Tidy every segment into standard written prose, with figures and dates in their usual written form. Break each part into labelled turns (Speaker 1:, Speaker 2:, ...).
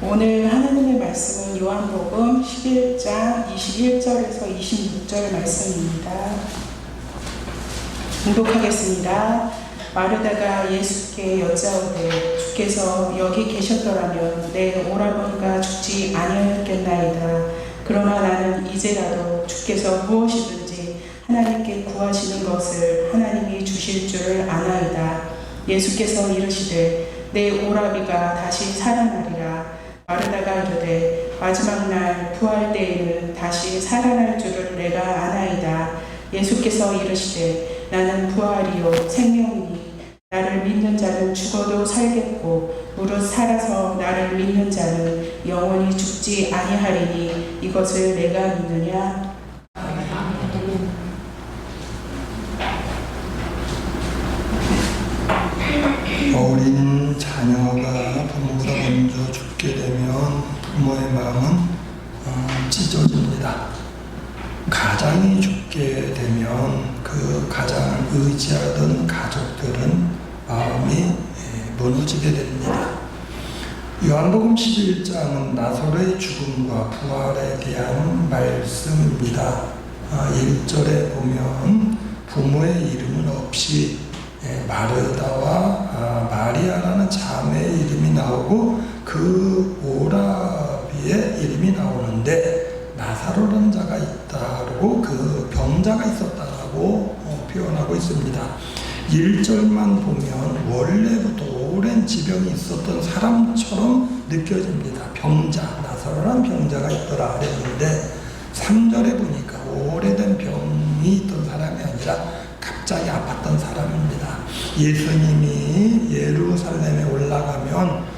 Speaker 1: 오늘 하나님의 말씀은 요한복음 11장 21절에서 26절 말씀입니다. 봉독하겠습니다. 마르다가 예수께 여짜오되 주께서 여기 계셨더라면 내 오라버니가 죽지 아니하였겠나이다. 그러나 나는 이제라도 주께서 무엇이든지 하나님께 구하시는 것을 하나님이 주실 줄을 아나이다. 예수께서 이르시되 내 오라비가 다시 살아나리라. 마르다가 이르되 마지막 날 부활 때에는 다시 살아날 줄을 내가 아나이다. 예수께서 이르시되 나는 부활이요 생명이니 나를 믿는 자는 죽어도 살겠고 무릇 살아서 나를 믿는 자는 영원히 죽지 아니하리니 이것을 내가 믿느냐?
Speaker 2: 어린 자녀가 부모보다 먼저 죽게 되면 부모의 마음은 찢어집니다. 가장이 죽게 되면 그 가장을 의지하던 가족들은 마음이 무너지게 됩니다. 요한복음 11장은 나사로의 죽음과 부활에 대한 말씀입니다. 1절에 보면 부모의 이름은 없이 마르다와 마리아라는 자매의 이름이 나오고 그 오라비의 이름이 나오는데 나사로라는 자가 있다고 그 병자가 있었다라고 표현하고 있습니다. 1절만 보면 원래부터 오랜 지병이 있었던 사람처럼 느껴집니다. 병자, 나사로라는 병자가 있더라 그랬는데 3절에 보니까 오래된 병이 있던 사람이 아니라 갑자기 아팠던 사람입니다. 예수님이 예루살렘에 올라가면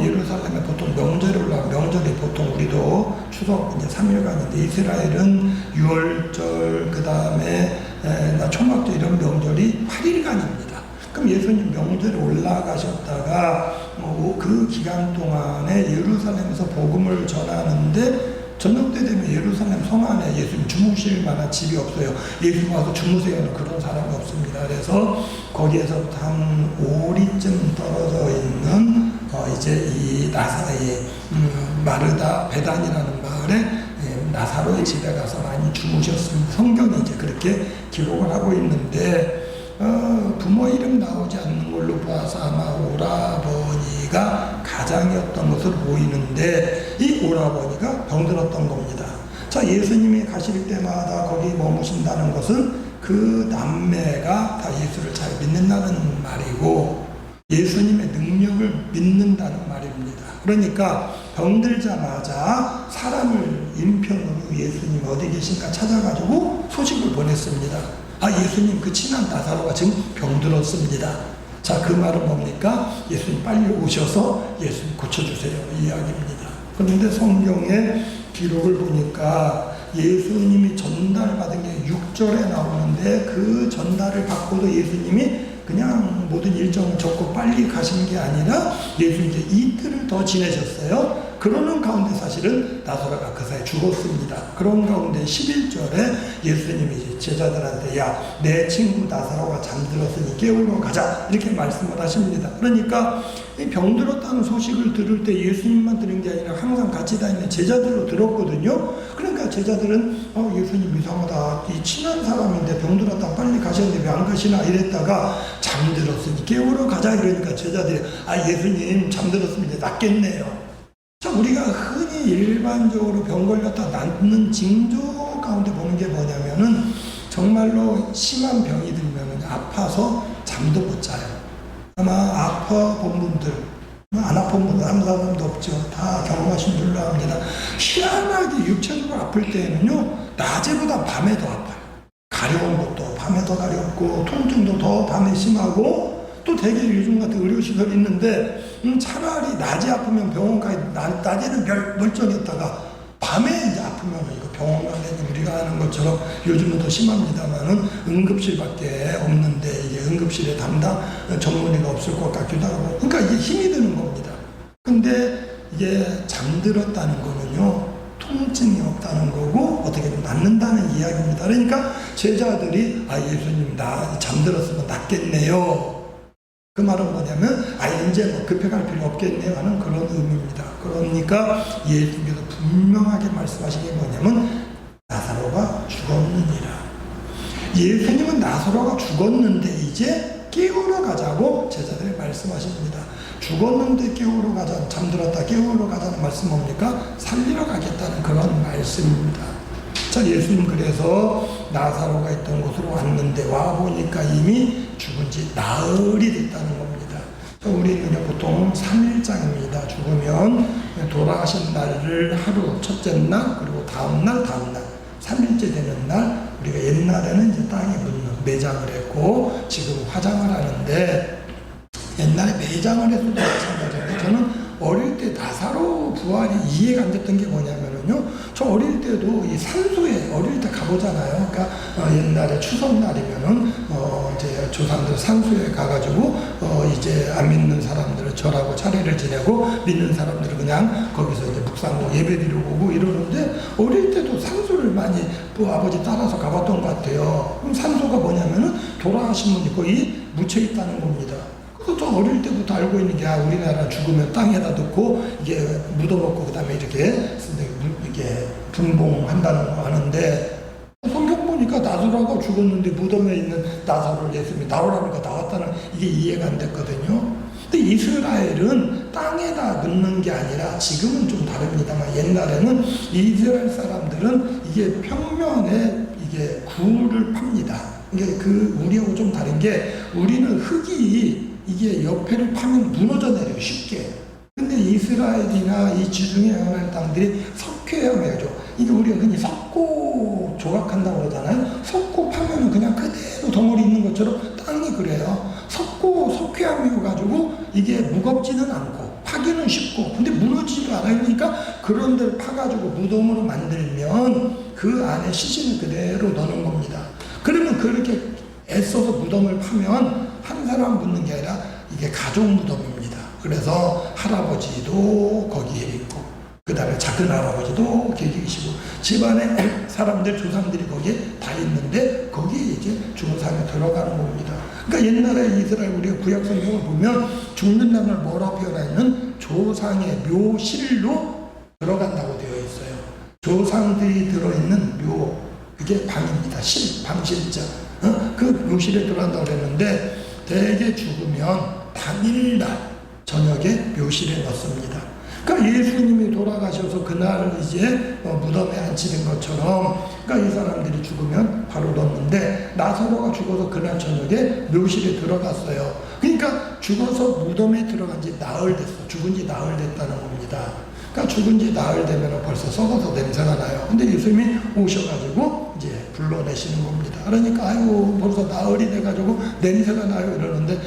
Speaker 2: 예루살렘에 보통 명절에 올라가면 명절이 보통 우리도 추석 이제 3일간인데 이스라엘은 6월절 그 다음에 초막절 이런 명절이 8일간입니다. 그럼 예수님 명절에 올라가셨다가 그 기간 동안에 예루살렘에서 복음을 전하는데 저녁 때 되면 예루살렘 성 안에 예수님 주무실 만한 집이 없어요. 예수님 와서 주무세요는 그런 사람이 없습니다. 그래서 거기에서부터 한 5리쯤 떨어져 있는 이제 이 나사로의 마르다 베단이라는 마을에 나사로의 집에 가서 많이 주무셨습니다. 성경이 이제 그렇게 기록을 하고 있는데 부모 이름 나오지 않는 걸로 봐서 아마 오라버니가 가장이었던 것으로 보이는데 이 오라버니가 병들었던 겁니다. 자, 예수님이 가실 때마다 거기 머무신다는 것은 그 남매가 다 예수를 잘 믿는다는 말이고 예수님의 능력을 믿는다는 말입니다. 그러니까 병들자마자 사람을 인편으로 예수님 어디 계신가 찾아가지고 소식을 보냈습니다. 예수님 그 친한 나사로가 지금 병들었습니다. 자, 그 말은 뭡니까? 예수님 빨리 오셔서 예수님 고쳐주세요 이 이야기입니다. 그런데 성경의 기록을 보니까 예수님이 전달받은 게 6절에 나오는데 그 전달을 받고도 예수님이 그냥 모든 일정을 접고 빨리 가신 게 아니라 예수님 이제 이틀을 더 지내셨어요. 그러는 가운데 사실은 나사로가 그 사이에 죽었습니다. 그런 가운데 11절에 예수님이 제자들한테 야, 내 친구 나사로가 잠들었으니 깨우러 가자 이렇게 말씀을 하십니다. 그러니까 병들었다는 소식을 들을 때 예수님만 들은 게 아니라 항상 같이 다니는 제자들로 들었거든요. 그러니까 제자들은 예수님 이상하다. 이 친한 사람인데 병들었다 빨리 가셨는데 왜 안 가시나 이랬다가 잠들었으니 깨우러 가자 이러니까 제자들이 예수님 잠들었으면 이제 낫겠네요. 자, 우리가 흔히 일반적으로 병 걸렸다 낫는 징조 가운데 보는 게 뭐냐면은 정말로 심한 병이 들면 아파서 잠도 못 자요. 아마 아파 본 분들, 안 아픈 분들 아무 사람도 없죠. 다 경험하신 줄로 압니다. 희한하게 육체적으로 아플 때에는요, 낮에보다 밤에 더 아파요. 가려운 것도 밤에 더 가렵고 통증도 더 밤에 심하고 또 되게 요즘 같은 의료시설이 있는데 차라리 낮에 아프면 병원 가야 낮에는 멀쩡했다가 밤에 이제 아프면 이거 병원 가면 우리가 하는 것처럼 요즘은 더 심합니다만은 응급실밖에 없는데 이게 응급실에 담당 전문의가 없을 것 같기도 하고 그러니까 이게 힘이 드는 겁니다. 근데 이게 잠들었다는 거는요 통증이 없다는 거고 어떻게 보면 낫는다는 이야기입니다. 그러니까 제자들이 예수님 나 잠들었으면 낫겠네요. 그 말은 뭐냐면 이제 뭐 급해갈 필요 없겠네요 하는 그런 의미입니다. 그러니까 예수님께서 분명하게 말씀하신 게 뭐냐면 나사로가 죽었느니라. 예수님은 나사로가 죽었는데 이제 깨우러 가자고 제자들이 말씀하십니다. 죽었는데 깨우러 가자, 잠들었다 깨우러 가자는 말씀 뭡니까? 살리러 가겠다는 그런 말씀입니다. 자, 예수님 그래서 나사로가 있던 곳으로 왔는데 와보니까 이미 죽은 지 나흘이 됐다는 겁니다. 우리는 보통 3일장입니다. 죽으면 돌아가신 날을 하루, 첫째 날, 그리고 다음날, 3일째 되는 날, 우리가 옛날에는 이제 땅에 묻는 매장을 했고, 지금 화장을 하는데, 옛날에 매장을 했어도 마찬가지예요. 저는 어릴 때 나사로 부활이 이해가 안 됐던 게 뭐냐면요. 저 어릴 때도 이 산소에 어릴 때 가보잖아요. 그러니까 옛날에 추석날이면은 이제 조상들 산소에 가가지고 이제 안 믿는 사람들을 절하고 차례를 지내고 믿는 사람들은 그냥 거기서 이제 묵상하고 예배드리고 오고 이러는데 어릴 때도 산소를 많이 아버지 따라서 가봤던 것 같아요. 그럼 산소가 뭐냐면은 돌아가신 분이 거의 묻혀 있다는 겁니다. 저 어릴 때부터 알고 있는 게 우리나라 죽으면 땅에다 넣고 이게 묻어놓고 그다음에 이렇게 분봉한다는 거 아는데 성경 보니까 나사로가 죽었는데 무덤에 있는 나사로를 예수님이 나오라니까 나왔다는 이게 이해가 안 됐거든요. 근데 이스라엘은 땅에다 넣는 게 아니라 지금은 좀 다릅니다만 옛날에는 이스라엘 사람들은 이게 평면에 이게 굴을 팝니다. 이게 우리하고 좀 다른 게 우리는 흙이 이게 옆에를 파면 무너져 내려요, 쉽게. 근데 이스라엘이나 이 지중해 연안 땅들이 석회암이죠. 이게 우리가 흔히 석고 조각한다고 그러잖아요. 석고 파면은 그냥 그대로 덩어리 있는 것처럼 땅이 그래요. 석회암이어가지고 이게 무겁지는 않고 파기는 쉽고 근데 무너지지가 않아요. 그러니까 그런 데를 파가지고 무덤으로 만들면 그 안에 시신을 그대로 넣는 겁니다. 그러면 그렇게 애써서 무덤을 파면 한 사람 묻는 게 아니라 이게 가족 무덤입니다. 그래서 할아버지도 거기에 있고 그 다음에 작은 할아버지도 거기에 계시고 집안에 사람들 조상들이 거기에 다 있는데 거기에 이제 죽은 사람이 들어가는 겁니다. 그러니까 옛날에 이스라엘 우리가 구약 성경을 보면 죽는 날을 뭐라고 표현하냐면 조상의 묘실로 들어간다고 되어 있어요. 조상들이 들어있는 묘 그게 방입니다. 방실자 그 묘실에 들어간다고 그랬는데 대개 죽으면 당일날 저녁에 묘실에 넣습니다. 그러니까 예수님이 돌아가셔서 그날 이제 무덤에 앉히는 것처럼 그러니까 이 사람들이 죽으면 바로 넣는데 나사로가 죽어서 그날 저녁에 묘실에 들어갔어요. 그러니까 죽어서 무덤에 들어간 지 나흘 됐어. 죽은 지 나흘 됐다는 겁니다. 그러니까 죽은 지 나흘 되면 벌써 썩어서 냄새가 나요. 근데 예수님이 오셔가지고 이제 불러내시는 겁니다. 그러니까 아이고 벌써 나흘이 돼가지고 냄새가 나요 이러는데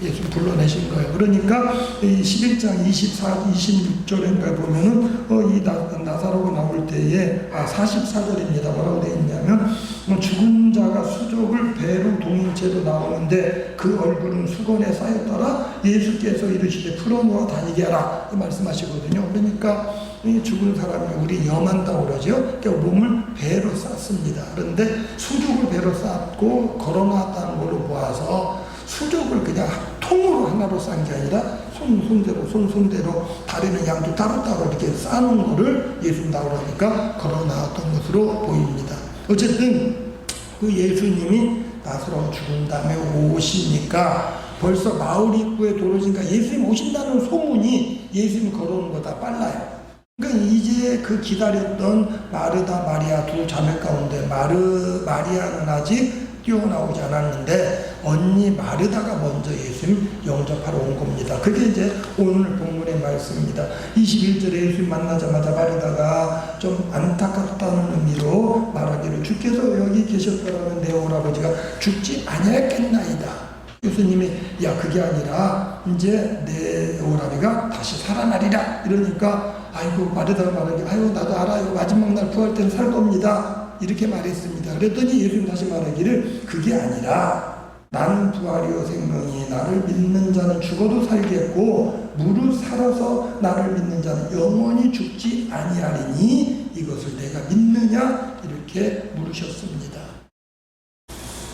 Speaker 2: 예수 불러내신 거예요. 그러니까 이 11장 26절인가 보면은 이 나사로가 나올 때에 44절입니다. 뭐라고 되어 있냐면 죽은 자가 수족을 배로 동인 채로 나오는데 그 얼굴은 수건에 쌓였더라 예수께서 이르시되 풀어놓아 다니게 하라 이 말씀하시거든요. 그러니까 이 죽은 사람이 우리 염한다고 그러죠. 그러니까 몸을 배로 쌌습니다. 그런데 수족을 배로 쌌고 걸어놨다는 걸로 모아서 수족을 그냥 통으로 하나로 싼 게 아니라 손대로 다리는 양쪽 따로따로 이렇게 싸는 거를 예수님 나오라니까 걸어놨던 것으로 보입니다. 어쨌든 그 예수님이 나사로가 죽은 다음에 오시니까 벌써 마을 입구에 들어오니까 예수님 오신다는 소문이 예수님이 걸어오는 거다 빨라요. 그러니까 이제 그 기다렸던 마르다 마리아 두 자매 가운데 마리아는 아직 뛰어나오지 않았는데 언니 마르다가 먼저 예수님 영접하러 온 겁니다. 그게 이제 오늘 본문의 말씀입니다. 21절에 예수님 만나자마자 마르다가 좀 안타깝다는 의미로 말하기를 주께서 여기 계셨더라면 내 오라버지가 죽지 아니했겠나이다. 예수님이 야 그게 아니라 이제 내 오라비가 다시 살아나리라 이러니까 아이고 마르다가 말하기 아이고 나도 알아요. 마지막 날 부활 때는 살 겁니다. 이렇게 말했습니다. 그랬더니 예수님 다시 말하기를 그게 아니라 나는 부활이요 생명이 나를 믿는 자는 죽어도 살겠고 무릇 살아서 나를 믿는 자는 영원히 죽지 아니하리니 이것을 내가 믿느냐 이렇게 물으셨습니다.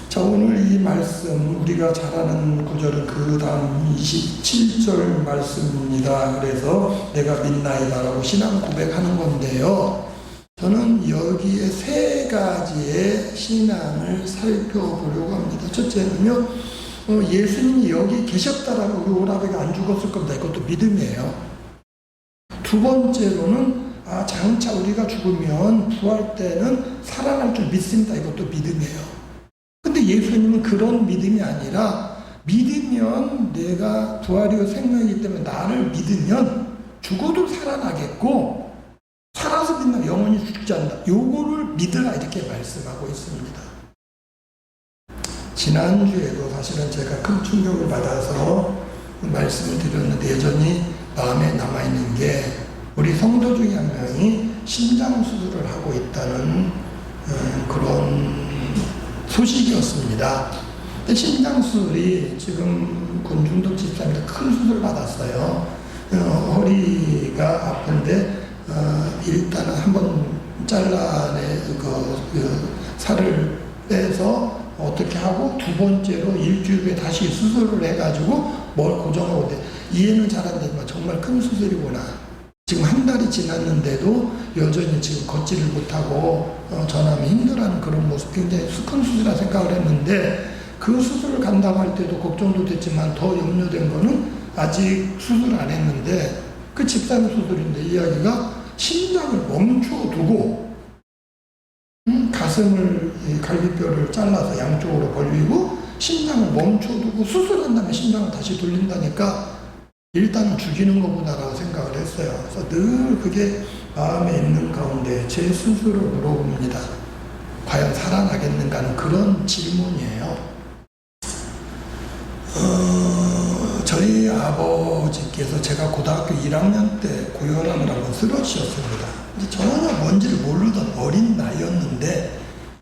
Speaker 2: 자 자, 오늘 이 말씀 우리가 잘 아는 구절은 그 다음 27절 말씀입니다. 그래서 내가 믿나이다라고 신앙 고백하는 건데요. 저는 여기에 세 가지의 신앙을 살펴보려고 합니다. 첫째는요, 예수님이 여기 계셨다라고 우리 오라비가 안 죽었을 겁니다. 이것도 믿음이에요. 두 번째로는 장차 우리가 죽으면 부활 때는 살아날 줄 믿습니다. 이것도 믿음이에요. 근데 예수님은 그런 믿음이 아니라 믿으면 내가 부활이고 생명이기 때문에 나를 믿으면 죽어도 살아나겠고 살아서 믿는 영원히 죽지 않는다. 요거를 믿으라 이렇게 말씀하고 있습니다. 지난주에도 사실은 제가 큰 충격을 받아서 말씀을 드렸는데 여전히 마음에 남아있는 게 우리 성도 중에 한 명이 심장 수술을 하고 있다는 그런 소식이었습니다. 근데 심장 수술이 지금 권중덕 집사님도 큰 수술을 받았어요. 허리가 아픈데 일단은 한번 잘라내 그 살을 빼서 어떻게 하고 두 번째로 일주일 후에 다시 수술을 해가지고 뭘 고정하고 돼. 이해는 잘 안 되지만 정말 큰 수술이구나. 지금 한 달이 지났는데도 여전히 지금 걷지를 못하고 전하면 힘들어하는 그런 모습, 굉장히 큰 수술이라 생각을 했는데 그 수술을 간다고 할 때도 걱정도 됐지만 더 염려된 거는 아직 수술 안 했는데 그 집사님 수술인데 이야기가 심장을 멈춰두고 가슴을 갈비뼈를 잘라서 양쪽으로 벌리고 심장을 멈춰두고 수술한 다음에 심장을 다시 돌린다니까 일단은 죽이는 거구나라고 생각을 했어요. 그래서 늘 그게 마음에 있는 가운데 제 스스로 물어봅니다. 과연 살아나겠는가 하는 그런 질문이에요. 저희 아버지께서 제가 고등학교 1학년 때 고혈압을 한번 쓰러지셨습니다. 전혀 뭔지를 모르던 어린 나이였는데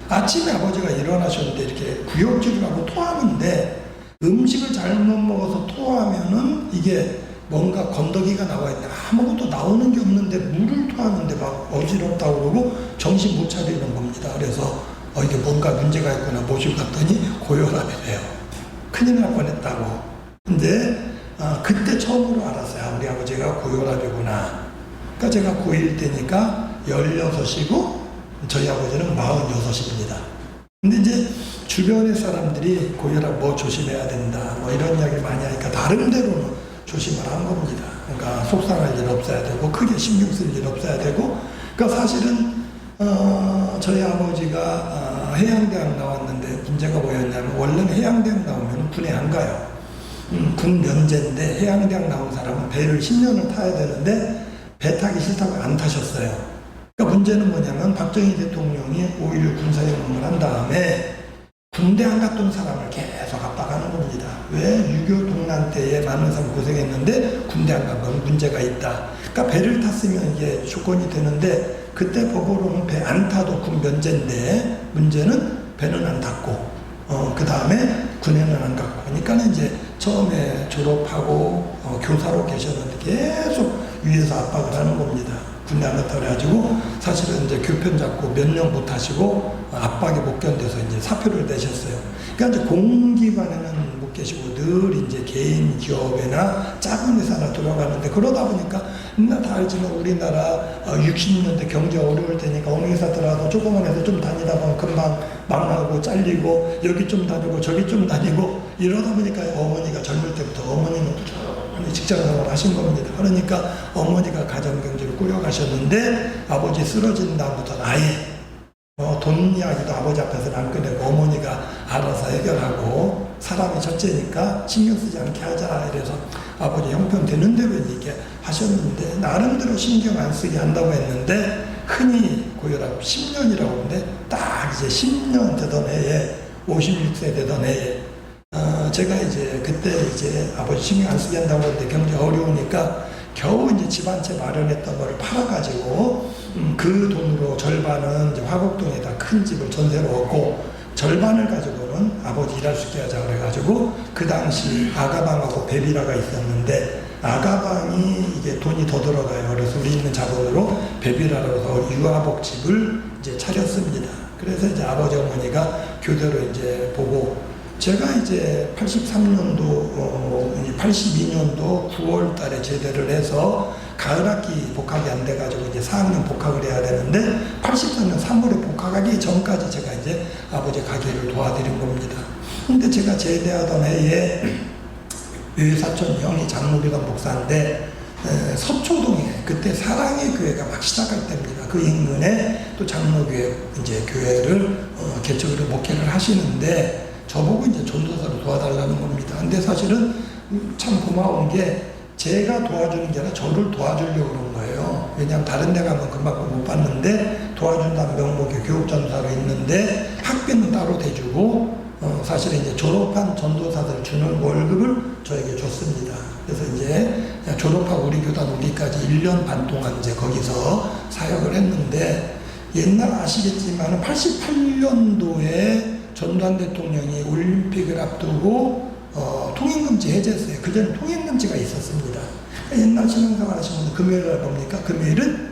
Speaker 2: 아침에 아버지가 일어나셨는데 이렇게 구역질을 하고 토하는데 음식을 잘못 먹어서 토하면은 이게 뭔가 건더기가 나와 있는데 아무것도 나오는 게 없는데 물을 토하는데 막 어지럽다고 그러고 정신 못 차리는 겁니다. 그래서 이게 뭔가 문제가 있구나 모시고 갔더니 고혈압이래요. 큰일 날 뻔했다고. 근데 그때 처음으로 알았어요. 우리 아버지가 고혈압이구나. 그러니까 제가 고1 때니까 16이고 저희 아버지는 46입니다. 근데 이제 주변의 사람들이 고혈압 뭐 조심해야 된다 뭐 이런 이야기를 많이 하니까 나름대로는 조심을 한 겁니다. 그러니까 속상할 일 없어야 되고 크게 신경 쓸 일 없어야 되고 그러니까 사실은 저희 아버지가 해양대학 나왔는데 문제가 뭐였냐면 원래는 해양대학 나오면 군에 안 가요. 군 면제인데 해양대학 나온 사람은 배를 10년을 타야 되는데 배 타기 싫다고 안 타셨어요. 그러니까 문제는 뭐냐면 박정희 대통령이 5.16 군사혁명을 한 다음에 군대 안 갔던 사람을 계속 압박하는 겁니다. 왜? 6.25 동란 때에 많은 사람 고생했는데 군대 안 간 건 문제가 있다. 그러니까 배를 탔으면 이게 조건이 되는데 그때 법으로는 배 안 타도 군 면제인데 문제는 배는 안 탔고 그 다음에 군에는 안 갔고 그러니까 이제 처음에 졸업하고 교사로 계셨는데 계속 위에서 압박을 하는 겁니다. 군대 안 갔다 그래가지고 사실은 이제 교편 잡고 몇 년 못 하시고 압박에 못 견뎌서 이제 사표를 내셨어요. 그러니까 이제 공기관에는 못 계시고 늘 이제 개인 기업이나 작은 회사나 들어가는데 그러다 보니까 맨날 다 알지만 우리나라 60년대 경제 어려울 때니까 어느 회사 들어가도 조그만 회사 좀 다니다 보면 금방 망하고 잘리고 여기 좀 다니고 저기 좀 다니고 이러다 보니까 어머니가 젊을 때부터 어머니는 직장생활을 하신 겁니다. 그러니까 어머니가 가정경제를 꾸려가셨는데 아버지 쓰러진 다음부터는 아예 돈 이야기도 아버지 앞에서는 안 꺼내고 어머니가 알아서 해결하고 사람이 첫째니까 신경 쓰지 않게 하자 이래서 아버지 형편 되는 대로 이렇게 하셨는데 나름대로 신경 안 쓰게 한다고 했는데 흔히 고혈압 10년이라고 하는데 딱 이제 10년 되던 해에 56세 되던 해에 제가 이제 그때 이제 아버지 신경 안 쓰게 한다고 했는데 경제 어려우니까 겨우 이제 집 한 채 마련했던 거를 팔아가지고 그 돈으로 절반은 이제 화곡동에다 큰 집을 전세로 얻고 절반을 가지고는 아버지 일할 수 있게 하자 그래가지고 그 당시 아가방하고 베비라가 있었는데 아가방이 이게 돈이 더 들어가요. 그래서 우리 있는 자본으로 베비라로 해서 유아복집을 이제 차렸습니다. 그래서 이제 아버지 어머니가 교대로 이제 보고 제가 이제 83년도, 82년도 9월 달에 제대를 해서 가을 학기 복학이 안 돼가지고 이제 4학년 복학을 해야 되는데 84년 3월에 복학하기 전까지 제가 이제 아버지 가게를 도와드린 겁니다. 근데 제가 제대하던 해에 외사촌 형이 장로교단 목사인데 서초동에 그때 사랑의 교회가 막 시작할 때입니다. 그 인근에 또 장로교회 이제 교회를 개척을 목회를 하시는데 저보고 이제 전도사로 도와달라는 겁니다. 근데 사실은 참 고마운 게 제가 도와주는 게 아니라 저를 도와주려고 그런 거예요. 왜냐하면 다른 데 가면 그만큼 못 받는데 도와준다는 명목의 교육전도사로 있는데 학비는 따로 대주고 사실은 이제 졸업한 전도사들 주는 월급을 저에게 줬습니다. 그래서 이제 졸업하고 우리 교단 오기까지 1년 반 동안 이제 거기서 사역을 했는데 옛날 아시겠지만 88년도에 전두환 대통령이 올림픽을 앞두고 통행금지 해제했어요. 그전에 통행금지가 있었습니다. 옛날 신앙생활 하시는 분들 금요일날 뭡니까? 금요일은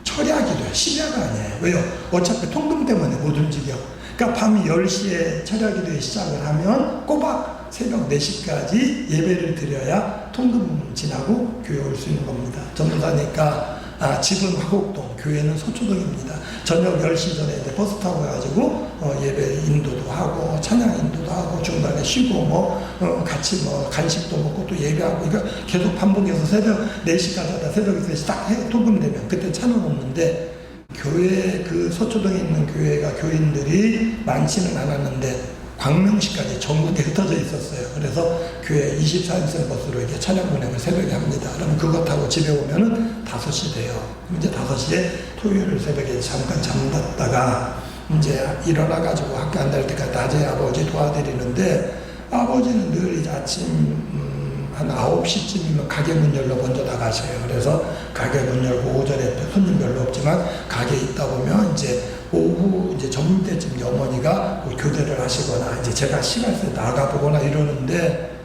Speaker 2: 철야기도예요. 심야가 아니에요. 왜요? 어차피 통금 때문에 못 움직여. 그러니까 밤 10시에 철야기도에 시작을 하면 꼬박 새벽 4시까지 예배를 드려야 통금 지나고 교회 올 수 있는 겁니다. 전도사니까 집은 화곡동, 교회는 서초동입니다. 저녁 10시 전에 이제 버스 타고 가지고 예배 인도도 하고 찬양 인도도 하고 중간에 쉬고 같이 간식도 먹고 또 예배하고 이거 계속 반복해서 새벽 4시까지 하다 새벽 3시 딱 통금되면 그때 차는 없는데 교회 그 서초동에 있는 교회가 교인들이 많지는 않았는데 광명시까지 전국에 흩어져 있었어요. 그래서 교회 24인승 버스로 이렇게 찬양 운행을 새벽에 합니다. 그러면 그거 타고 집에 오면은 5시 돼요. 이제 5시에 토요일 새벽에 잠깐 잠잤다가 이제 일어나가지고 학교 안 다닐 때까지 낮에 아버지 도와드리는데 아버지는 늘 이제 아침 한 9시쯤이면 가게 문 열러 먼저 나가셔요. 그래서 가게 문 열고 오전에 손님 별로 없지만 가게에 있다 보면 이제 오후 이제 점심 때쯤 어머니가 교대를 하시거나 이제 제가 시간 있을 때 나가보거나 이러는데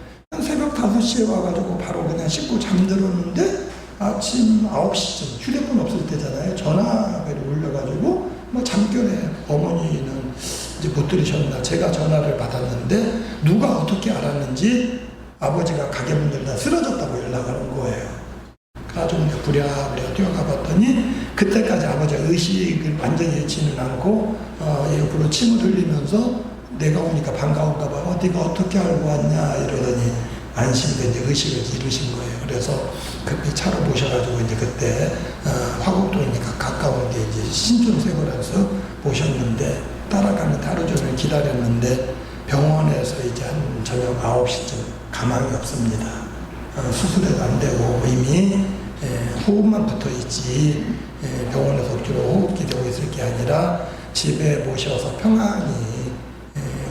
Speaker 2: 새벽 5시에 와가지고 바로 그냥 씻고 잠들었는데 아침 9시쯤 휴대폰 없을 때잖아요. 전화벨이 울려가지고 잠결에 어머니는 이제 못 들으셨나 제가 전화를 받았는데 누가 어떻게 알았는지 아버지가 가게 문 열다 쓰러졌다고 연락을 온 거예요. 가지고 부랴부랴 뛰어가 봤더니 그때까지 아버지가 의식을 완전히 잃지는 않고 옆으로 침을 흘리면서 내가 오니까 반가운가 봐. 네가 어떻게 알고 왔냐 이러더니 안심돼 이제 의식을 잃으신 거예요. 그래서 급히 차로 모셔가지고 이제 그때 화곡동이니까 가까운 게 이제 신촌세고라서 모셨는데 따라가는데 하루 종일 기다렸는데 병원에서 이제 한 저녁 9시쯤 가망이 없습니다. 수술해도 안 되고 이미 호흡만 붙어 있지 병원에서 억지로 호흡기 되고 있을 게 아니라 집에 모셔서 평안히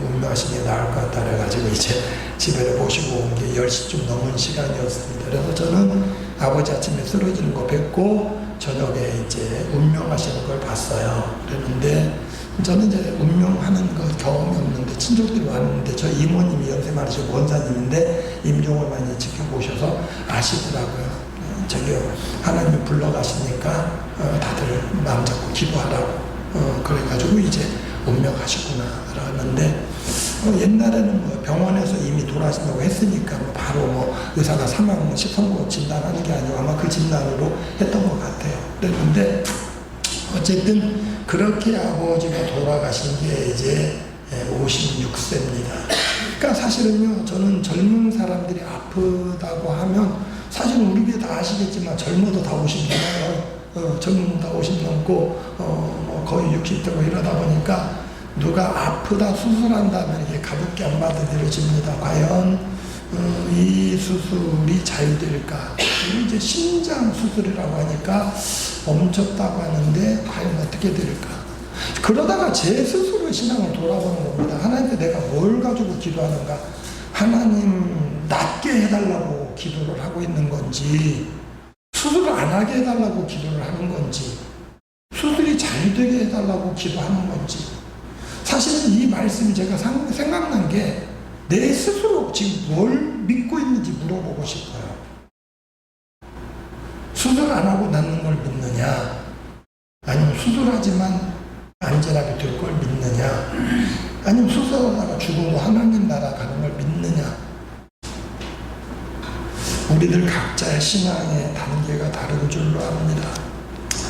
Speaker 2: 운명하신 게 나을 것 같다 그래가지고 이제 집에 모시고 온 게 10시쯤 넘은 시간이었습니다. 그래서 저는 아버지 아침에 쓰러지는 거 뵙고 저녁에 이제 운명하시는 걸 봤어요. 그랬는데 저는 이제 운명하는 거 경험이 없는데 친족들이 왔는데 저희 이모님이 연세 많으시고 원사님인데 임종을 많이 지켜보셔서 아시더라고요. 저기 하나님이 불러가시니까 다들 마음 잡고 기도하라고 그래가지고 이제 운명하셨구나 라는데 옛날에는 병원에서 이미 돌아가신다고 했으니까 바로 의사가 사망 선고 진단하는 게 아니고 아마 그 진단으로 했던 것 같아요. 그랬는데 어쨌든 그렇게 아버지가 돌아가신 게 이제 56세입니다. 그러니까 사실은요, 저는 젊은 사람들이 아프다고 하면 사실 우리 교회 다 아시겠지만 젊어도 다 50 넘어요. 젊은 다 50 넘고 거의 60 되고 이러다 보니까 누가 아프다 수술한다면 이게 가볍게 안 받아들여집니다. 과연 이 수술이 잘 될까? 이제 심장 수술이라고 하니까 멈췄다고 하는데 과연 어떻게 될까? 그러다가 제 스스로 신앙을 돌아보는 겁니다. 하나님께 내가 뭘 가지고 기도하는가? 하나님 낫게 해달라고 기도를 하고 있는 건지 수술을 안 하게 해달라고 기도를 하는 건지 수술이 잘 되게 해달라고 기도하는 건지 사실은 이 말씀이 제가 생각난 게 내 스스로 지금 뭘 믿고 있는지 물어보고 싶어요. 수술 안 하고 낫는 걸 믿느냐? 아니면 수술하지만 안전하게 될 걸 믿느냐, 아니면 수술하다가 죽은 거 하나님 나라 가는 걸 믿느냐. 우리들 각자의 신앙의 단계가 다른 줄로 압니다.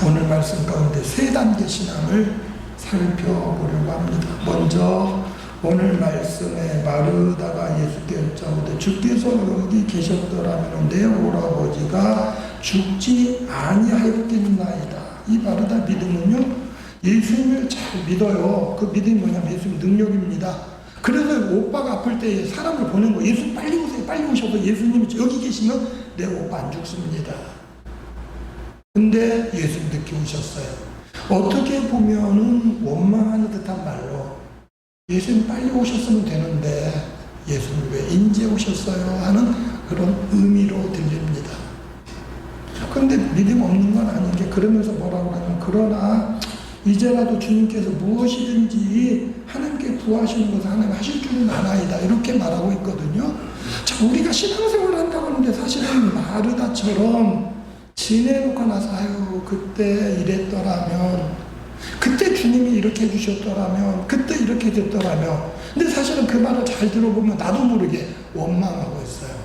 Speaker 2: 오늘 말씀 가운데 세 단계 신앙을 살펴보려고 합니다. 먼저 오늘 말씀에 마르다가 예수께 여짜오되 주께서 여기 계셨더라면 내 오라버지가 죽지 아니하였겠나이다. 이 마르다 믿음은요, 예수님을 잘 믿어요. 그 믿음이 뭐냐면 예수님 능력입니다. 그래서 오빠가 아플 때 사람을 보낸 거, 예수님 빨리 오세요, 빨리 오셔서 예수님이 여기 계시면 내 오빠 안 죽습니다. 근데 예수님 늦게 오셨어요. 어떻게 보면은 원망하는 듯한 말로 예수님 빨리 오셨으면 되는데 예수님 왜 인제 오셨어요? 하는 그런 의미로 들립니다. 그런데 믿음 없는 건 아닌 게, 그러면서 뭐라고 하냐면 그러나 이제라도 주님께서 무엇이든지 하나님께 구하시는 것을 하나님 하실 줄은 아나이다, 이렇게 말하고 있거든요. 자, 우리가 신앙생활을 한다고 하는데 사실은 마르다처럼 지내놓고 나서 아유 그때 이랬더라면, 그때 주님이 이렇게 해주셨더라면, 그때 이렇게 됐더라면, 근데 사실은 그 말을 잘 들어보면 나도 모르게 원망하고 있어요.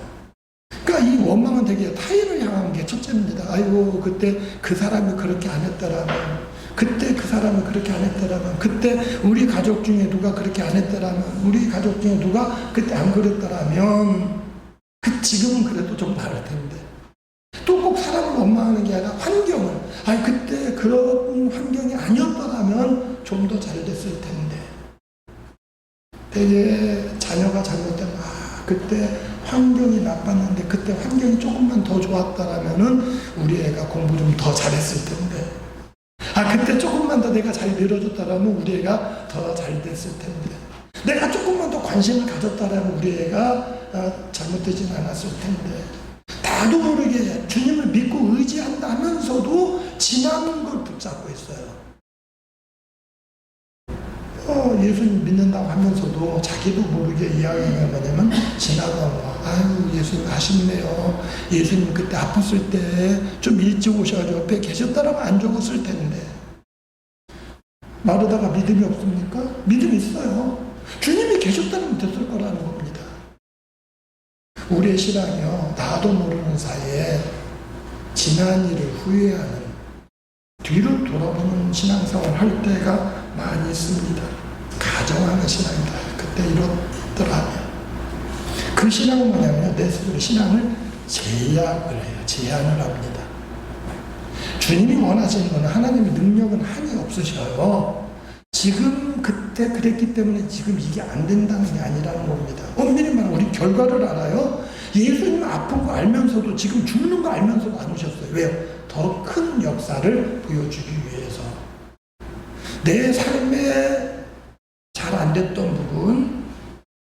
Speaker 2: 그러니까 이 원망은 되게 타인을 향한 게 첫째입니다. 아이고 그때 그 사람이 그렇게 안 했더라면, 그때 그 사람이 그렇게 안 했더라면, 그때 우리 가족 중에 누가 그렇게 안 했더라면, 우리 가족 중에 누가 그때 안 그랬더라면, 지금은 그래도 좀 다를 텐데. 또 꼭 사람을 원망하는 게 아니라 환경을, 아니 그때 그런 환경이 아니었더라면 좀 더 잘 됐을 텐데. 되게 자녀가 잘못되면 그때 환경이 나빴는데 그때 환경이 조금만 더 좋았더라면은 우리 애가 공부 좀 더 잘했을 텐데. 그때 조금만 더 내가 잘 밀어줬더라면 우리 애가 더 잘 됐을 텐데. 내가 조금만 더 관심을 가졌더라면 우리 애가 잘못되진 않았을 텐데. 나도 모르게 주님을 믿고 의지한다면서도 지나는 걸 붙잡고 있어요. 예수님 믿는다고 하면서도 자기도 모르게 이야기가 뭐냐면 지나가고, 아유 예수님 아쉽네요. 예수님 그때 아팠을 때 좀 일찍 오셔가지고 옆에 계셨더라면 안 죽었을 텐데. 마르다가 믿음이 없습니까? 믿음이 있어요. 주님이 계셨다면 됐을 거라는 겁니다. 우리의 신앙이요, 나도 모르는 사이에 지난 일을 후회하는, 뒤를 돌아보는 신앙생활을 할 때가 많이 있습니다. 가정하는 신앙이다. 그때 이렇더라면. 그 신앙은 뭐냐면 내 스스로 신앙을 제약을 해요. 제한을 합니다. 주님이 원하시는 것은 하나님의 능력은 한이 없으셔요. 지금 그때 그랬기 때문에 지금 이게 안 된다는 게 아니라는 겁니다. 엄밀히 말하면 우리 결과를 알아요. 예수님 아픈 거 알면서도 지금 죽는 거 알면서도 안 오셨어요. 왜요? 더 큰 역사를 보여주기 위해서. 내 삶에 잘 안 됐던 부분,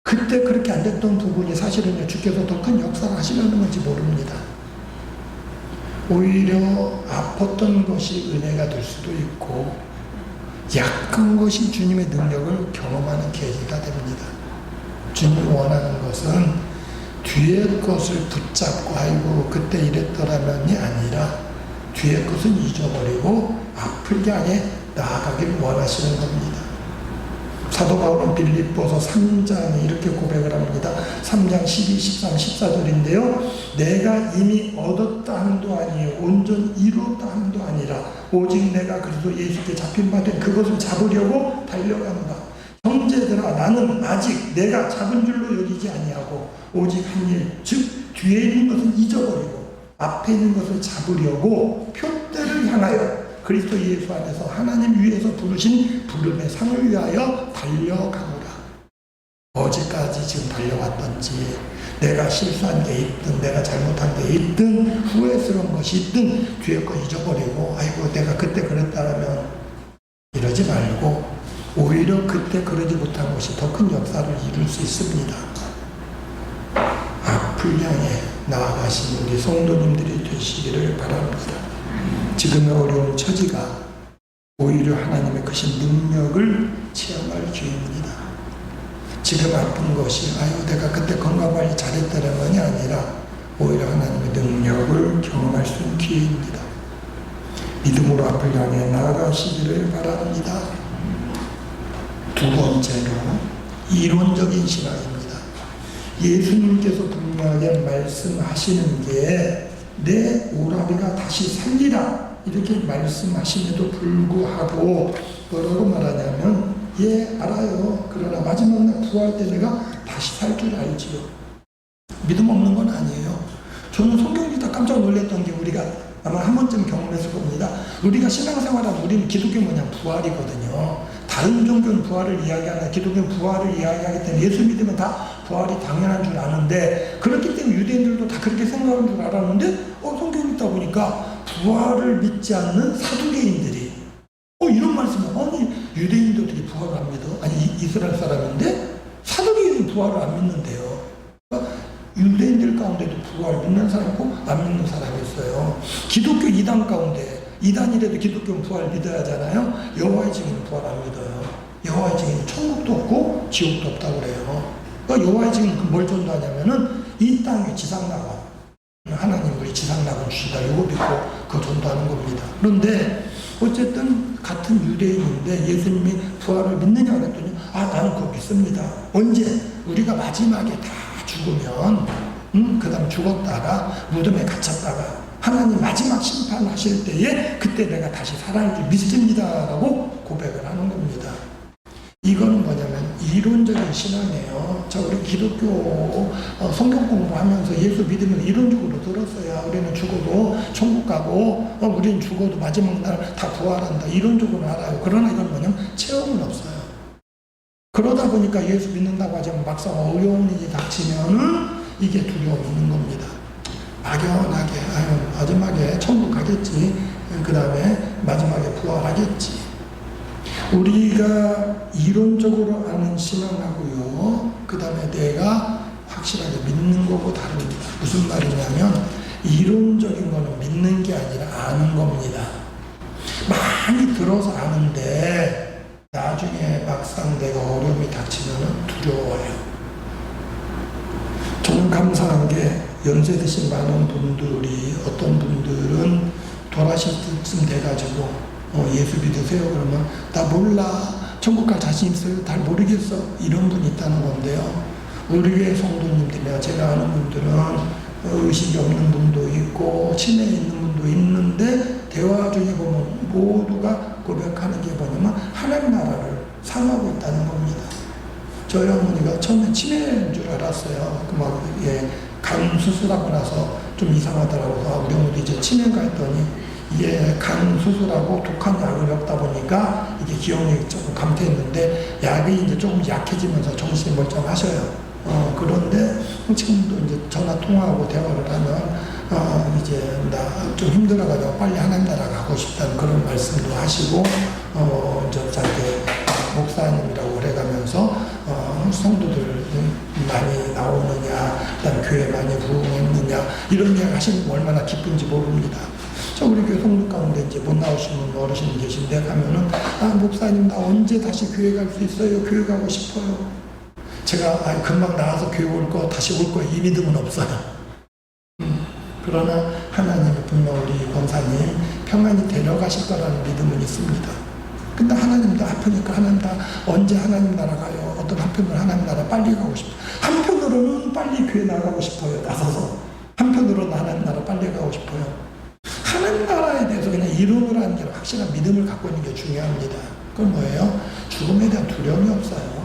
Speaker 2: 그때 그렇게 안 됐던 부분이 사실은요, 주께서 더 큰 역사를 하시려는 건지 모릅니다. 오히려 아팠던 것이 은혜가 될 수도 있고, 약한 것이 주님의 능력을 경험하는 계기가 됩니다. 주님이 원하는 것은 뒤의 것을 붙잡고 아이고 그때 이랬더라면이 아니라 뒤의 것은 잊어버리고 앞을 향해 나아가기를 원하시는 겁니다. 사도 바울은 빌립보서 3장에 이렇게 고백을 합니다. 3장 12, 13, 14절인데요. 내가 이미 얻었다 함도 아니요 온전히 이루었다 함도 아니라 오직 내가 그리스도 예수께 잡힌 바 된 그것을 잡으려고 달려간다. 형제들아 나는 아직 내가 잡은 줄로 여기지 아니하고 오직 한 일, 즉 뒤에 있는 것을 잊어버리고 앞에 있는 것을 잡으려고 표대를 향하여 그리스도 예수 안에서 하나님 위에서 부르신 부름의 상을 위하여 달려가노라. 어제까지 지금 달려왔던지 내가 실수한 게 있든 내가 잘못한 게 있든 후회스러운 것이 있든 뒤에 거 잊어버리고 아이고 내가 그때 그랬다라면 이러지 말고 오히려 그때 그러지 못한 것이 더 큰 역사를 이룰 수 있습니다. 앞을 향해 나아가신 우리 성도님들이 되시기를 바랍니다. 지금의 어려운 처지가 오히려 하나님의 크신 능력을 체험할 기회입니다. 지금 아픈 것이 아유 내가 그때 건강관리 잘했다라만이 아니라 오히려 하나님의 능력을 경험할 수 있는 기회입니다. 믿음으로 앞을 향해 나아가시기를 바랍니다. 두 번째로 이론적인 신앙입니다. 예수님께서 분명하게 말씀하시는 게 내 오라비가 다시 살리라 이렇게 말씀하심에도 불구하고 뭐라고 말하냐면 예 알아요. 그러나 마지막 날 부활 때 내가 다시 살 줄 알지요. 믿음 없는 건 아니에요. 저는 성경 읽다 깜짝 놀랐던 게 우리가 아마 한 번쯤 경험했을 겁니다. 우리가 신앙생활하면 우리는 기독교 뭐냐 부활이거든요. 다른 종교는 부활을 이야기하나 기독교는 부활을 이야기하기 때문에 예수 믿으면 다 부활이 당연한 줄 아는데 그렇기 때문에 유대인들도 다 그렇게 생각하는 줄 알았는데 성경 읽다 보니까 부활을 믿지 않는 사두개인들이 이런 말씀을 아니 유대인도 어떻게 부활을 안 믿어? 아니 이스라엘 사람인데 사두개인은 부활을 안 믿는데요. 그러니까 유대인들 가운데도 부활 믿는 사람 있고 안 믿는 사람이 있어요. 기독교 이단 가운데 이단이라도 기독교는 부활 믿어야 하잖아요. 여호와의 증인은 부활 안 믿어요. 여호와의 증인은 천국도 없고 지옥도 없다고 그래요. 그러니까 여호와의 증인은 뭘 전도하냐면은 이 땅에 지상낙원 하나님 우리 지상낙원 주신다 이거 믿고 그거 전도하는 겁니다. 그런데 어쨌든 같은 유대인인데 예수님이 부활을 믿느냐 그랬더니 나는 그거 믿습니다. 언제? 우리가 마지막에 다 죽으면 그 다음 죽었다가 무덤에 갇혔다가 하나님 마지막 심판하실 때에 그때 내가 다시 살아날 줄 믿습니다라고 고백을 하는 겁니다. 이거는 뭐냐면 이론적인 신앙이에요. 우리 기독교 성경 공부하면서 예수 믿으면 이론적으로 들었어요. 우리는 죽어도 천국 가고 우리는 죽어도 마지막 날 다 부활한다. 이론적으로 알아요. 그러나 이건 뭐냐면 체험은 없어요. 그러다 보니까 예수 믿는다고 하지만 막상 어려운 일이 닥치면은 이게 두려움이 있는 겁니다. 막연하게 마지막에 천국 가겠지. 그 다음에 마지막에 부활하겠지. 우리가 이론적으로 아는 신앙하고요. 그 다음에 내가 확실하게 믿는 거고 다릅니다. 무슨 말이냐면 이론적인 거는 믿는 게 아니라 아는 겁니다. 많이 들어서 아는데 나중에 막상 내가 어려움이 닥치면 두려워요. 저는 감사한 게 연세 드신 많은 분들이 어떤 분들은 돌아가실 때쯤 돼가지고 예수 믿으세요? 그러면 나 몰라. 천국 갈 자신 있어요? 잘 모르겠어. 이런 분이 있다는 건데요. 우리 교회 성도님들이나 제가 아는 분들은 의식이 없는 분도 있고 치매에 있는 분도 있는데 대화 중에 보면 모두가 고백하는 게 뭐냐면 하나님 나라를 사모하고 있다는 겁니다. 저희 어머니가 처음에 치매인 줄 알았어요. 간 수술하고 나서 좀 이상하더라고요. 우리 어머니 이제 치매인가 했더니 이게 간 수술하고 독한 약을 먹다 보니까 이게 기억력이 조금 감퇴했는데 약이 이제 조금 약해지면서 정신이 멀쩡하셔요. 그런데 지금도 이제 전화 통화하고 대화를 하면 이제 나 좀 힘들어가지고 빨리 하나님 나라 가고 싶다는 그런 말씀도 하시고 저한테 목사님이라고 그래가면서 성도들 많이 나오느냐, 그다음 교회 많이 부흥했느냐 이런 이야기 하시는 거 얼마나 기쁜지 모릅니다. 우리 교회 성도 가운데 이제 못 나오시는 어르신이 계신데 가면은 목사님 나 언제 다시 교회 갈 수 있어요? 교회 가고 싶어요. 제가 금방 나와서 교회 올 거 다시 올 거예요. 이 믿음은 없어요. 그러나 하나님이 분명 우리 권사님 평안히 데려가실 거라는 믿음은 있습니다. 근데 하나님도 아프니까 하나님 다 언제 하나님 나라 가요? 어떤 한편으로는 하나님 나라 빨리 가고 싶어요. 한편으로는 빨리 교회 나가고 싶어요. 나서서. 한편으로는 하나님 나라 빨리 가고 싶어요. 하나님 나라에 대해서 그냥 이론으로 하는 게 확실한 믿음을 갖고 있는 게 중요합니다. 그건 뭐예요? 죽음에 대한 두려움이 없어요.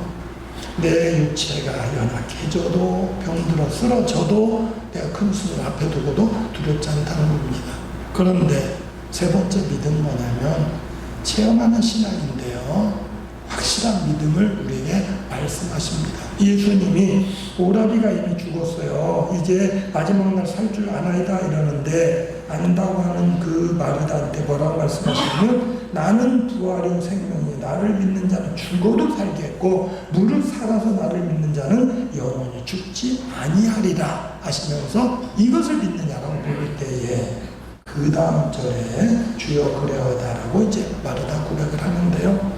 Speaker 2: 내 육체가 연약해져도 병들어 쓰러져도 내가 큰 수를 앞에 두고도 두렵지 않다는 겁니다. 그런데 세 번째 믿음은 뭐냐면 체험하는 신앙인데요. 확실한 믿음을 우리에게 말씀하십니다. 예수님이 오라비가 이미 죽었어요. 이제 마지막 날 살 줄 아나이다 이러는데 안다고 하는 그 마르다한테 뭐라고 말씀하시냐면 나는 부활인 생명이 나를 믿는 자는 죽어도 살겠고 무릇 살아서 나를 믿는 자는 영원히 죽지 아니하리라 하시면서 이것을 믿느냐라고 물을 때에 그 다음 절에 주여 그래어다라고 이제 마르다 고백을 하는데요.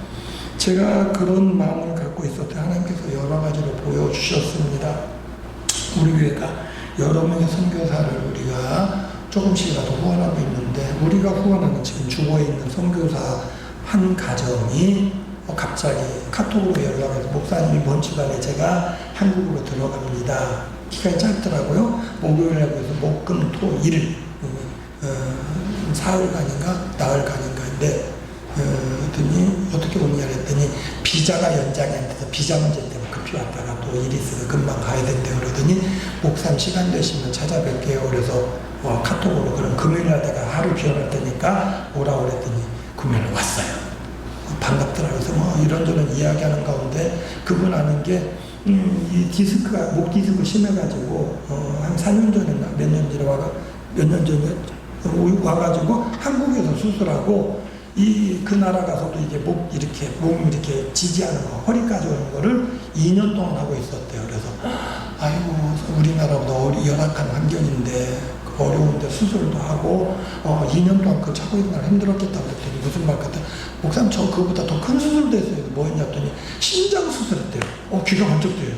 Speaker 2: 제가 그런 마음을 갖고 있을 때 하나님께서 여러 가지로 보여주셨습니다. 우리 교회가 여러 명의 선교사를 우리가 조금씩이라도 후원하고 있는데 우리가 후원하는 지금 주보에 있는 선교사 한 가정이 갑자기 카톡으로 연락해서 목사님이 이번 주간에 제가 한국으로 들어갑니다. 기간이 짧더라고요. 목요일에 해서 목, 금, 토, 일 사흘간인가 나흘간인가인데 그랬더니 어떻게 오느냐 했더니 비자가 연장이 안 돼서 비자 문제 때문에 급히 왔다가 또 일이 있어서 금방 가야 된대요. 그러더니 목사님 시간 되시면 찾아뵐게요. 그래서 카톡으로 그럼 금요일날 내가 하루 비워놓을 테니까 오라고 그랬더니 금요일 왔어요. 반갑더라고요. 그래서 뭐 이런저런 이야기하는 가운데 그분 아는 게 이 디스크가 목 디스크 심해가지고 한 4년 전에 몇 년 전에 와가지고 한국에서 수술하고 그 나라 가서도 이제 몸 이렇게 지지하는 거 허리까지 오는 거를 2년 동안 하고 있었대요. 그래서 아이고 우리나라보다 열악한 환경인데 어려운데 수술도 하고 2년 동안 그걸 차고 있는 날 힘들었겠다고 그랬더니 무슨 말 같아. 목사님 저 그거보다 더 큰 수술도 했어요. 뭐 했냐더니 심장 수술했대요. 귀가 번쩍돼요.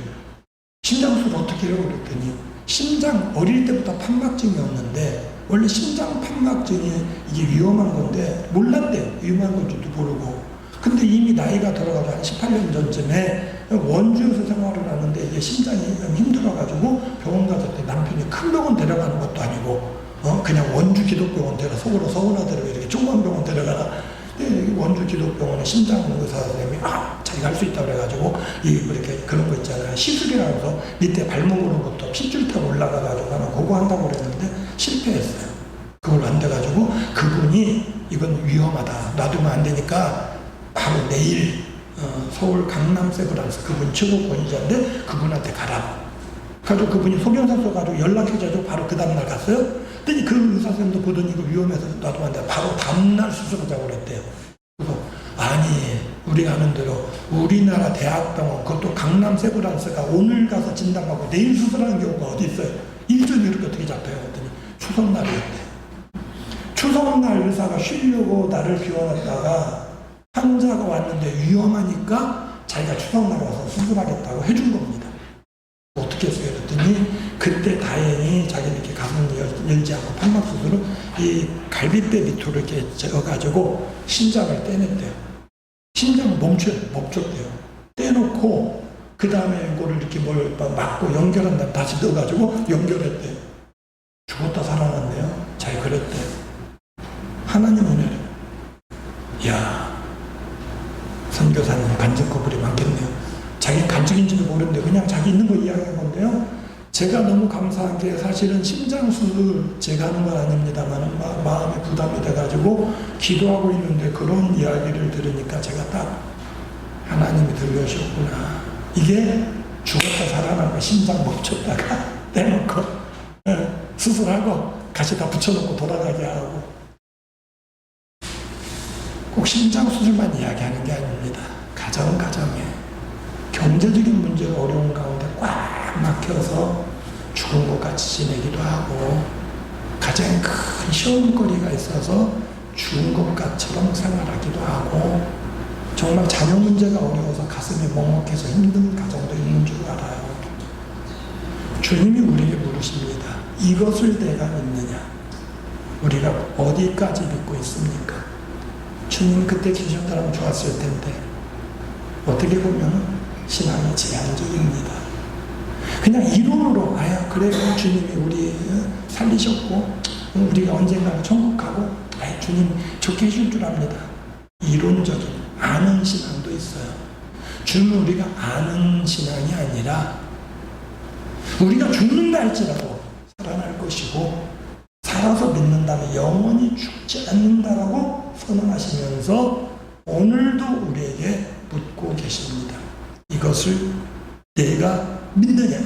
Speaker 2: 심장 수술 어떻게 해요? 그랬더니 심장 어릴 때부터 판막증이었는데 원래 심장 판막증이 이게 위험한 건데 몰랐대요. 위험한 건지도 모르고. 근데 이미 나이가 들어가서 한 18년 전쯤에 원주에서 생활을 하는데 이게 심장이 힘들어가지고 병원 가서 남편이 큰 병원 데려가는 것도 아니고 그냥 원주 기독병원 속으로 서운하더라고. 이렇게 조그만 병원 데려가라. 원주 기독병원에 심장 의사 선생님이 자기가 할 수 있다고 그래가지고 이렇게 그런 거 있잖아요. 시술이라고 해서 밑에 발목으로부터 핏줄 타고 올라가가지고 하는 그거 한다고 그랬는데 실패했어요. 그걸 안 돼가지고 그분이 이건 위험하다. 놔두면 안 되니까 바로 내일 서울 강남 세브란스 그분 최고 권위자인데 그분한테 가라고. 그래서 그분이 소견서 써가지고 연락해가지고 바로 그 다음날 갔어요. 그랬더니 그 의사 선생님도 보더니 이거 위험해서 놔두면 안 돼. 바로 다음날 수술하자고 그랬대요. 그래서 아니 우리가 아는 대로 우리나라 대학병원 그것도 강남 세브란스가 오늘 가서 진단받고 내일 수술하는 경우가 어디 있어요. 일정이 이렇게 어떻게 잡혀요. 그랬더니 추석날이었대. 추석날 의사가 쉬려고 나를 비워놨다가 환자가 왔는데 위험하니까 자기가 추석날 와서 수술하겠다고 해준 겁니다. 어떻게 했어요? 그랬더니 그때 다행히 자기는 이렇게 가슴 열지 않고 판막 수술로 이 갈비뼈 밑으로 이렇게 재어가지고 심장을 떼냈대요. 심장을 멈췄대요. 떼놓고 그 다음에 이거를 이렇게 뭘 막고 연결한 다음에 다시 넣어가지고 연결했대요. 죽었다 살아났네요. 잘 그랬대요. 하나님 은혜를. 이야, 선교사님 간증 거불이 많겠네요. 자기 간증인지도 모르는데 그냥 자기 있는 거 이야기한 건데요. 제가 너무 감사한 게 사실은 심장 수술 제가 하는 건 아닙니다만 마음에 부담이 돼가지고 기도하고 있는데 그런 이야기를 들으니까 제가 딱 하나님이 들려주셨구나. 이게 죽었다 살아나고 심장 멈췄다가 떼놓고 수술하고 같이 다 붙여놓고 돌아가게 하고 꼭 심장 수술만 이야기하는 게 아닙니다. 가정에 경제적인 문제가 어려운 가운데 꽉 막혀서 죽은 것 같이 지내기도 하고 가장 큰 시험거리가 있어서 죽은 것처럼 생활하기도 하고 정말 자녀 문제가 어려워서 가슴이 먹먹해서 힘든 가정도 있는 줄 알아요. 주님이 우리에게 물으십니다. 이것을 내가 믿느냐? 우리가 어디까지 믿고 있습니까? 주님 그때 계셨다면 좋았을 텐데 어떻게 보면 신앙이 제한적입니다. 그냥 이론으로 그래요 주님이 우리 살리셨고 우리가 언젠가 천국 가고 주님 좋게 해줄 줄 압니다. 이론적인 아는 신앙도 있어요. 주님은 우리가 아는 신앙이 아니라 우리가 죽는다 할지라도 살아날 것이고 살아서 믿는다면 영원히 죽지 않는다라고 선언하시면서 오늘도 우리에게 묻고 계십니다. 이것을 내가 믿느냐?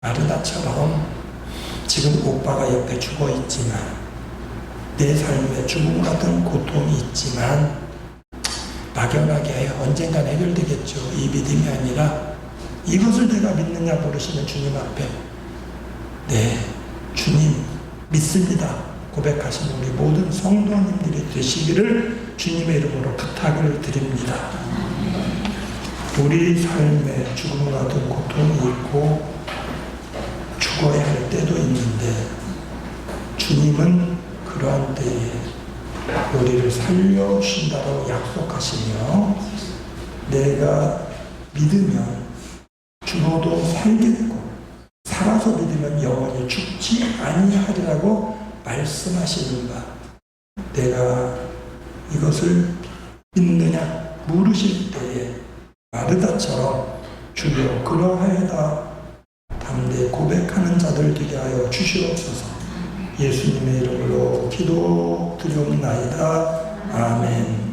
Speaker 2: 마르다처럼 지금 오빠가 옆에 죽어 있지만 내 삶에 죽음 같은 고통이 있지만 막연하게 언젠간 해결되겠죠. 이 믿음이 아니라 이것을 내가 믿느냐 물으시는 주님 앞에 네 주님 믿습니다 고백하시는 우리 모든 성도님들이 되시기를 주님의 이름으로 부탁을 드립니다. 우리 삶에 죽음 같은 고통이 있고 죽어야 할 때도 있는데 주님은 그러한 때에 우리를 살려주신다고 약속하시며 내가 믿으면 죽어도 살겠고 살아서 믿으면 영원히 죽지 아니하리라고 말씀하시는 바 내가 이것을 믿느냐 물으실 때에 마르다처럼 주여 그러하여다 담대 고백하는 자들 되게 하여 주시옵소서. 예수님의 이름으로 기도드리옵나이다. 아멘.